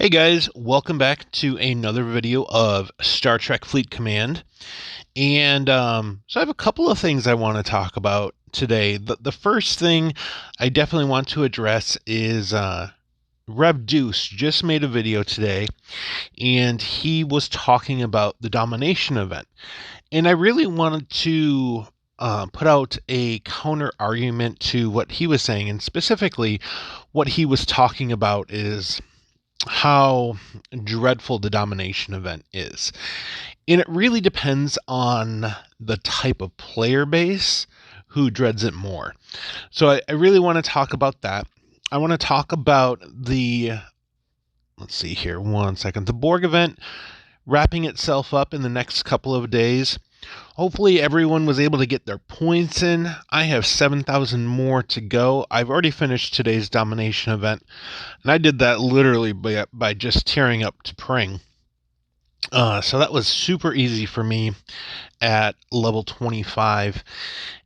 Hey guys, welcome back to another video of Star Trek Fleet Command. So I have a couple of things I want to talk about today. The first thing I definitely want to address is Rev Deuce just made a video today, and he was talking about the domination event. And I really wanted to put out a counter argument to what he was saying, and specifically what he was talking about is how dreadful the domination event is. And it really depends on the type of player base who dreads it more. So I really want to talk about that. I want to talk about let's see here, one second, the Borg event wrapping itself up in the next couple of days. Hopefully everyone was able to get their points in. I have 7,000 more to go. I've already finished today's domination event, and I did that literally by just tearing up to Pring. So that was super easy for me at level 25.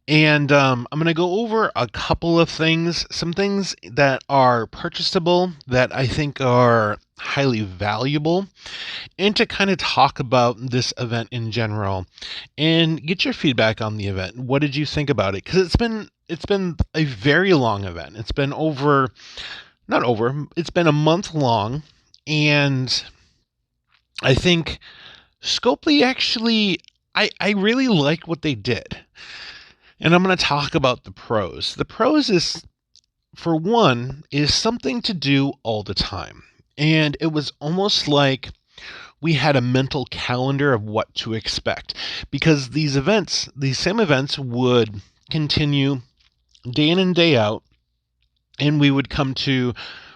And I'm going to go over a couple of things, some things that are purchasable that I think are highly valuable, and to kind of talk about this event in general and get your feedback on the event. What did you think about it? Because it's been a very long event. It's been it's been a month long, and I think Scopely actually, I really like what they did. And I'm going to talk about the pros. The pros is, for one, is something to do all the time. And it was almost like we had a mental calendar of what to expect. Because these same events would continue day in and day out. And we would come to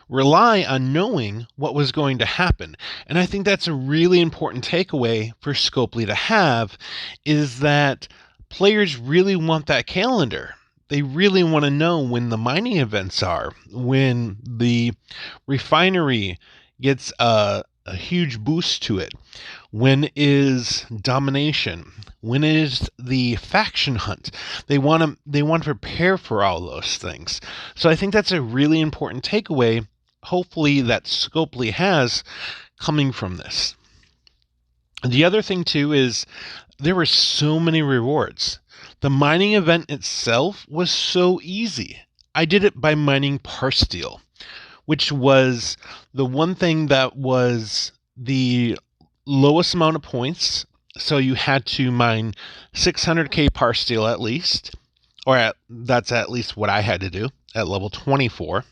rely on knowing what was going to happen. And I think that's a really important takeaway for Scopely to have, is that players really want that calendar. They really want to know when the mining events are, when the refinery gets a huge boost to it, when is domination, when is the faction hunt. They want to prepare for all those things. So I think that's a really important takeaway, hopefully, that Scopely has coming from this. The other thing too is there were so many rewards. The mining event itself was so easy. I did it by mining Parsteel, which was the one thing that was the lowest amount of points. So you had to mine 600k Parsteel at least, that's at least what I had to do at level 24.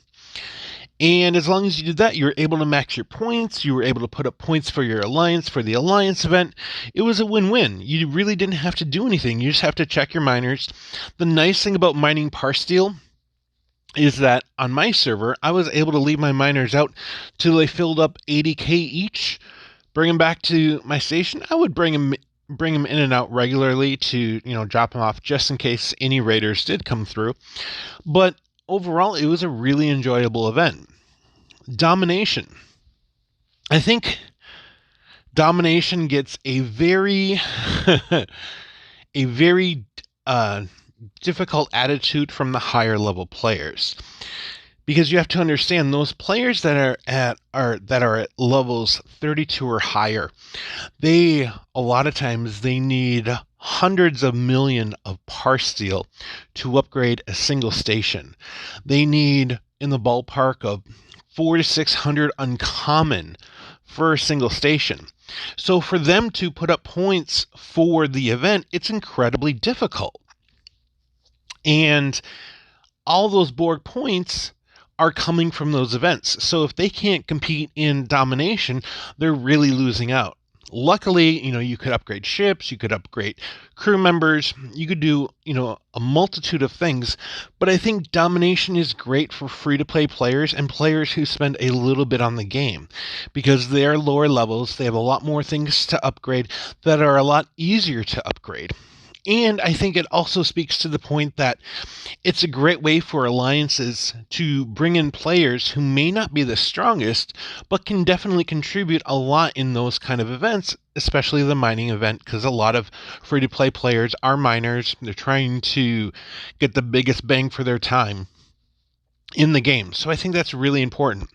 And as long as you did that, you were able to max your points. You were able to put up points for your alliance, for the alliance event. It was a win-win. You really didn't have to do anything. You just have to check your miners. The nice thing about mining Parsteel is that on my server, I was able to leave my miners out till they filled up 80k each. Bring them back to my station. I would bring them in and out regularly to, drop them off just in case any raiders did come through. But overall, it was a really enjoyable event. Domination. I think domination gets a very difficult attitude from the higher level players, because you have to understand those players that are at levels 32 or higher, a lot of times they need hundreds of million of Parsteel to upgrade a single station. They need in the ballpark of 400 to 600 uncommon for a single station. So for them to put up points for the event, it's incredibly difficult. And all those Borg points are coming from those events. So if they can't compete in domination, they're really losing out. Luckily, you could upgrade ships, you could upgrade crew members, you could do, a multitude of things. But I think domination is great for free-to-play players and players who spend a little bit on the game, because they're lower levels. They have a lot more things to upgrade that are a lot easier to upgrade. And I think it also speaks to the point that it's a great way for alliances to bring in players who may not be the strongest, but can definitely contribute a lot in those kind of events, especially the mining event, because a lot of free-to-play players are miners. They're trying to get the biggest bang for their time in the game. So I think that's really important.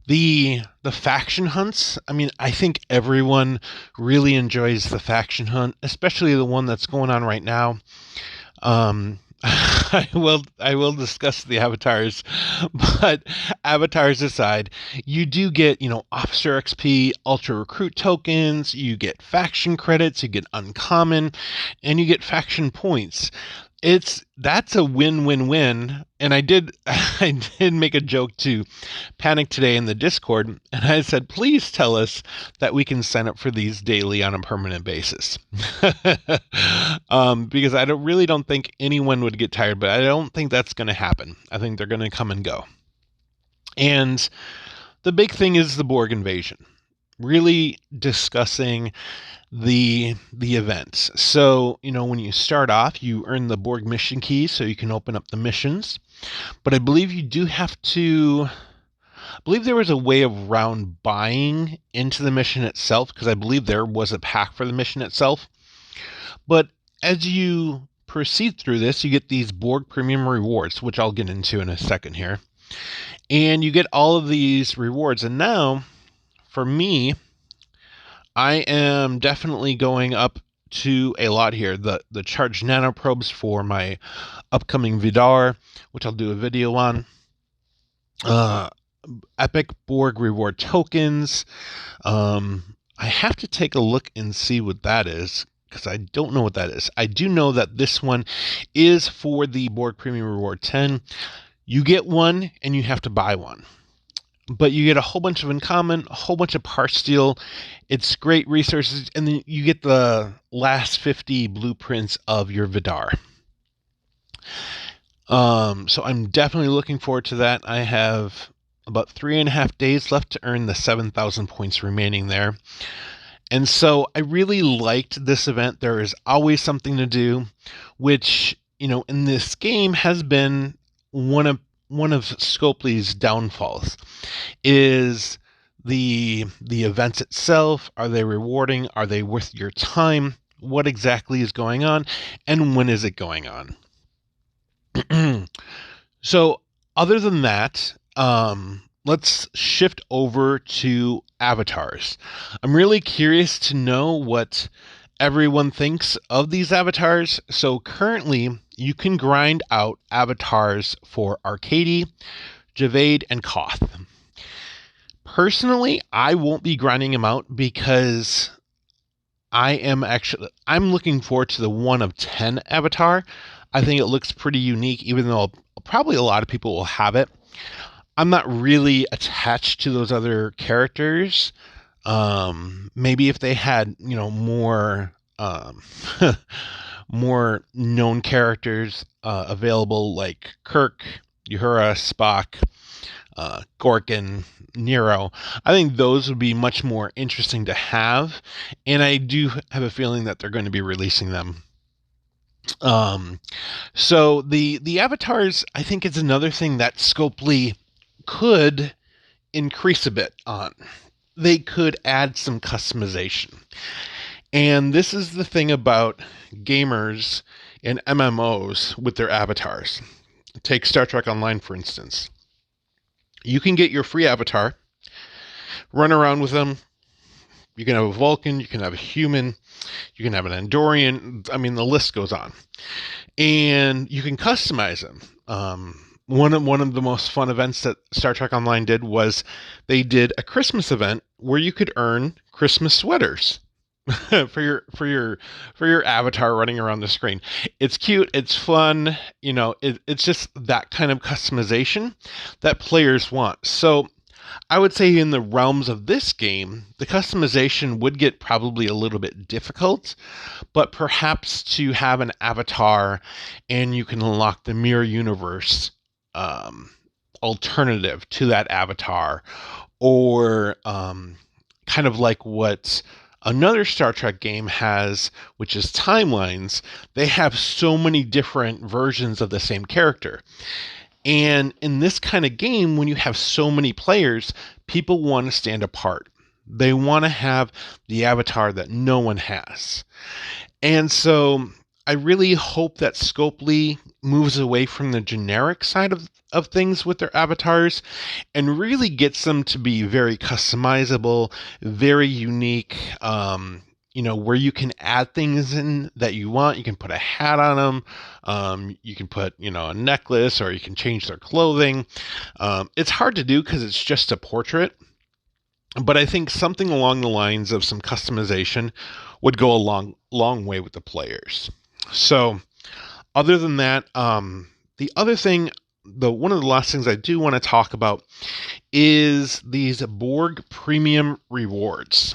The faction hunts, I mean, I think everyone really enjoys the faction hunt, especially the one that's going on right now. I will discuss the avatars, but avatars aside, you do get, officer XP, ultra recruit tokens, you get faction credits, you get uncommon, and you get faction points. That's a win-win-win. And I did I did make a joke to Panic today in the Discord, and I said, please tell us that we can sign up for these daily on a permanent basis. Because I don't think anyone would get tired, but I don't think that's going to happen. I think they're going to come and go. And the big thing is the Borg invasion. Really discussing the events. So, when you start off, you earn the Borg mission key so you can open up the missions. But I believe you do have to I believe there was a way of round buying into the mission itself, because I believe there was a pack for the mission itself. But as you proceed through this, you get these Borg premium rewards, which I'll get into in a second here. And you get all of these rewards. And now, for me, I am definitely going up to a lot here. The charged nanoprobes for my upcoming Vidar, which I'll do a video on. Epic Borg reward tokens. I have to take a look and see what that is, because I don't know what that is. I do know that this one is for the Borg Premium Reward 10. You get one and you have to buy one. But you get a whole bunch of uncommon, a whole bunch of parts steel. It's great resources, and then you get the last 50 blueprints of your Vidar. So I'm definitely looking forward to that. I have about 3.5 days left to earn the 7,000 points remaining there. And so I really liked this event. There is always something to do, which, in this game has been one of Scopely's downfalls, is the events itself. Are they rewarding? Are they worth your time? What exactly is going on? And when is it going on? So other than that, let's shift over to avatars. I'm really curious to know what everyone thinks of these avatars. So currently, you can grind out avatars for Arcady, Javade, and Koth. Personally, I won't be grinding them out because I'm looking forward to the 1 of 10 avatar. I think it looks pretty unique, even though probably a lot of people will have it. I'm not really attached to those other characters. Maybe if they had, more more known characters available, like Kirk, Uhura, Spock, Gorkin, Nero, I think those would be much more interesting to have. And I do have a feeling that they're going to be releasing them. So the avatars, I think, is another thing that Scopely could increase a bit on. They could add some customization. And this is the thing about gamers and MMOs with their avatars. Take Star Trek Online, for instance. You can get your free avatar, run around with them. You can have a Vulcan, you can have a human, you can have an Andorian. I mean, the list goes on. And you can customize them. One of the most fun events that Star Trek Online did was they did a Christmas event where you could earn Christmas sweaters for your avatar running around the screen. It's cute, it's fun, it's just that kind of customization that players want. So I would say in the realms of this game, the customization would get probably a little bit difficult, but perhaps to have an avatar and you can unlock the mirror universe alternative to that avatar, or kind of like what another Star Trek game has, which is Timelines. They have so many different versions of the same character. And in this kind of game, when you have so many players, people want to stand apart. They want to have the avatar that no one has. And so I really hope that Scopely moves away from the generic side of things with their avatars and really gets them to be very customizable, very unique, where you can add things in that you want. You can put a hat on them. You can put, a necklace, or you can change their clothing. It's hard to do because it's just a portrait. But I think something along the lines of some customization would go a long way with the players. So other than that, the other thing, one of the last things I do want to talk about is these Borg premium rewards.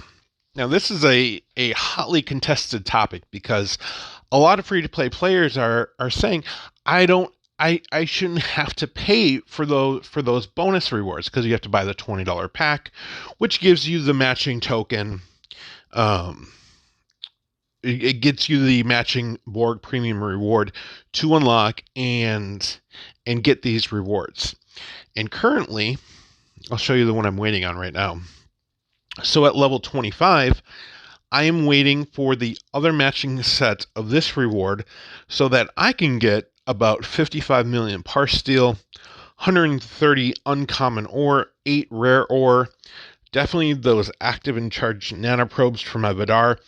Now, this is a hotly contested topic because a lot of free-to-play players are saying, I shouldn't have to pay for those bonus rewards because you have to buy the $20 pack, which gives you the matching token. It gets you the matching Borg premium reward to unlock and get these rewards. And currently, I'll show you the one I'm waiting on right now. So at level 25, I am waiting for the other matching set of this reward so that I can get about 55 million parse steel, 130 uncommon ore, 8 rare ore, definitely those active and charged nanoprobes for my Vidar,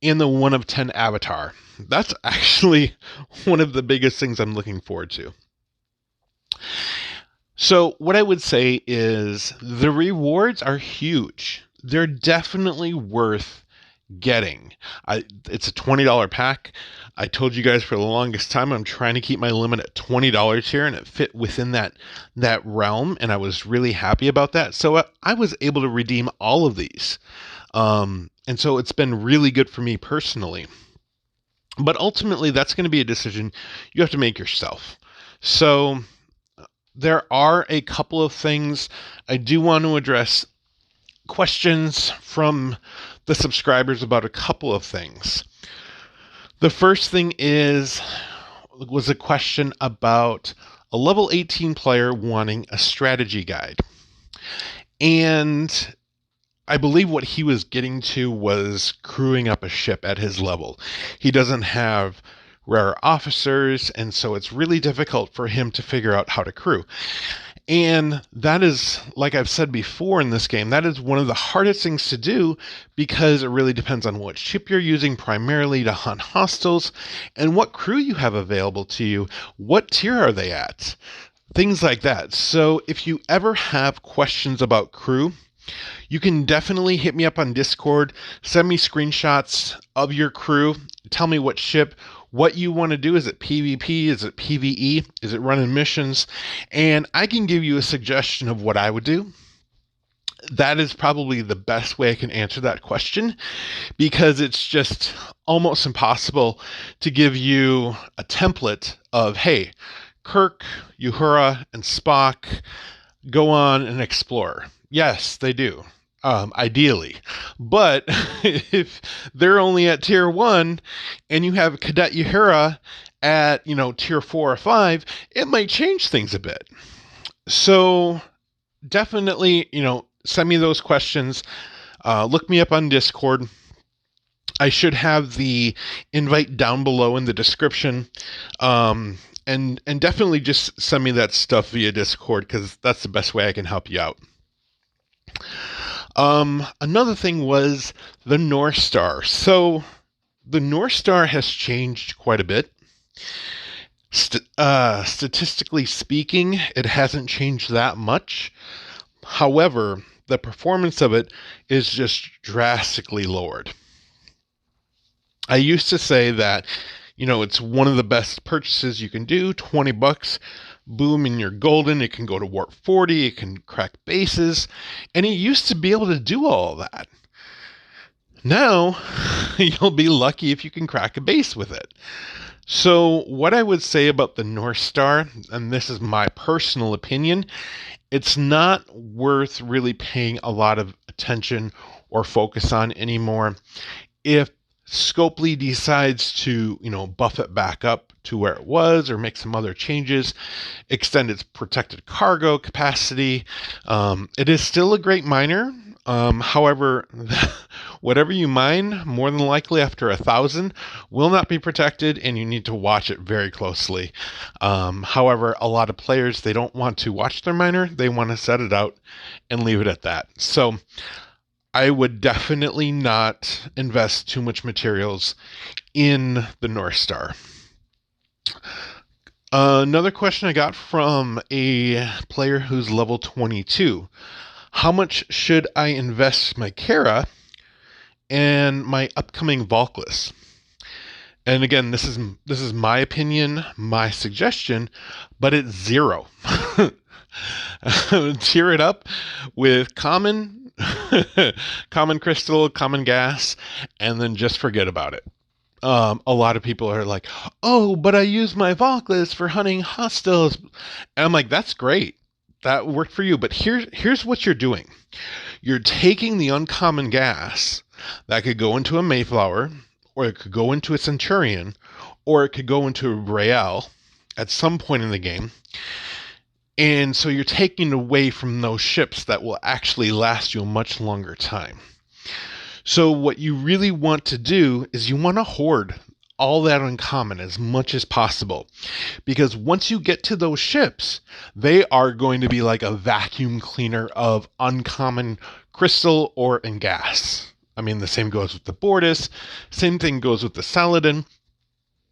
and the 1 of 10 avatar. That's actually one of the biggest things I'm looking forward to. So what I would say is the rewards are huge. They're definitely worth getting. It's a $20 pack. I told you guys for the longest time I'm trying to keep my limit at $20 here, and it fit within that realm, and I was really happy about that. So I was able to redeem all of these. And so it's been really good for me personally. But ultimately, that's going to be a decision you have to make yourself. So there are a couple of things I do want to address. Questions from the subscribers about a couple of things. The first thing was a question about a level 18 player wanting a strategy guide. And I believe what he was getting to was crewing up a ship at his level. He doesn't have rare officers, and so it's really difficult for him to figure out how to crew. And that is, like I've said before in this game, that is one of the hardest things to do because it really depends on what ship you're using primarily to hunt hostiles and what crew you have available to you. What tier are they at? Things like that. So if you ever have questions about crew, you can definitely hit me up on Discord, send me screenshots of your crew, tell me what ship, what you want to do. Is it PvP? Is it PvE? Is it running missions? And I can give you a suggestion of what I would do. That is probably the best way I can answer that question because it's just almost impossible to give you a template of, hey, Kirk, Uhura, and Spock go on and explore. Yes, they do. Ideally. But if they're only at tier 1 and you have Cadet Uhura at, tier 4 or 5, it might change things a bit. So definitely, send me those questions. Look me up on Discord. I should have the invite down below in the description. And definitely just send me that stuff via Discord because that's the best way I can help you out. Another thing was the North Star. So the North Star has changed quite a bit. Statistically speaking, it hasn't changed that much. However, the performance of it is just drastically lowered. I used to say that, it's one of the best purchases you can do, $20. Boom, and you're golden. It can go to warp 40. It can crack bases. And you used to be able to do all of that. Now, you'll be lucky if you can crack a base with it. So what I would say about the North Star, and this is my personal opinion, it's not worth really paying a lot of attention or focus on anymore. If Scopely decides to, buff it back up to where it was or make some other changes, extend its protected cargo capacity. It is still a great miner. However, whatever you mine, more than likely after 1,000, will not be protected, and you need to watch it very closely. However, a lot of players, they don't want to watch their miner. They want to set it out and leave it at that. So I would definitely not invest too much materials in the North Star. Another question I got from a player who's level 22. How much should I invest my Kara and my upcoming Valkless? And again, this is my opinion, my suggestion, but it's 0. Tier it up with common, common crystal, common gas, and then just forget about it. A lot of people are like, oh, but I use my Valkless for hunting hostiles. And I'm like, that's great. That worked for you. But here's what you're doing. You're taking the uncommon gas that could go into a Mayflower, or it could go into a Centurion, or it could go into a Rael at some point in the game. And so you're taking away from those ships that will actually last you a much longer time. So what you really want to do is you want to hoard all that uncommon as much as possible. Because once you get to those ships, they are going to be like a vacuum cleaner of uncommon crystal, ore, and gas. I mean, the same goes with the Bortus. Same thing goes with the Saladin.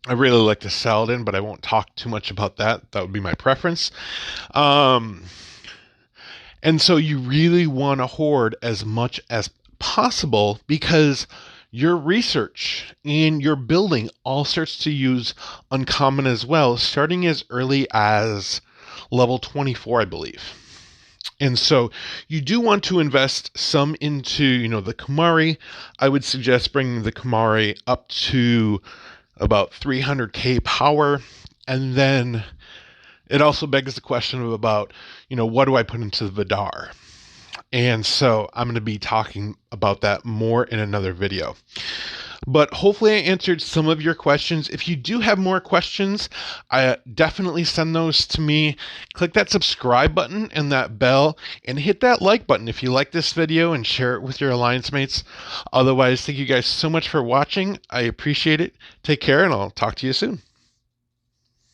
I really like the Saladin, but I won't talk too much about that. That would be my preference. And so you really want to hoard as much as possible, because your research and your building all starts to use uncommon as well, starting as early as level 24, I believe. And so you do want to invest some into, the Kumari. I would suggest bringing the Kumari up to about 300k power. And then it also begs the question of about, what do I put into the Vidar? And so I'm going to be talking about that more in another video. But hopefully I answered some of your questions. If you do have more questions, definitely send those to me. Click that subscribe button and that bell, and hit that like button if you like this video, and share it with your alliance mates. Otherwise, thank you guys so much for watching. I appreciate it. Take care, and I'll talk to you soon.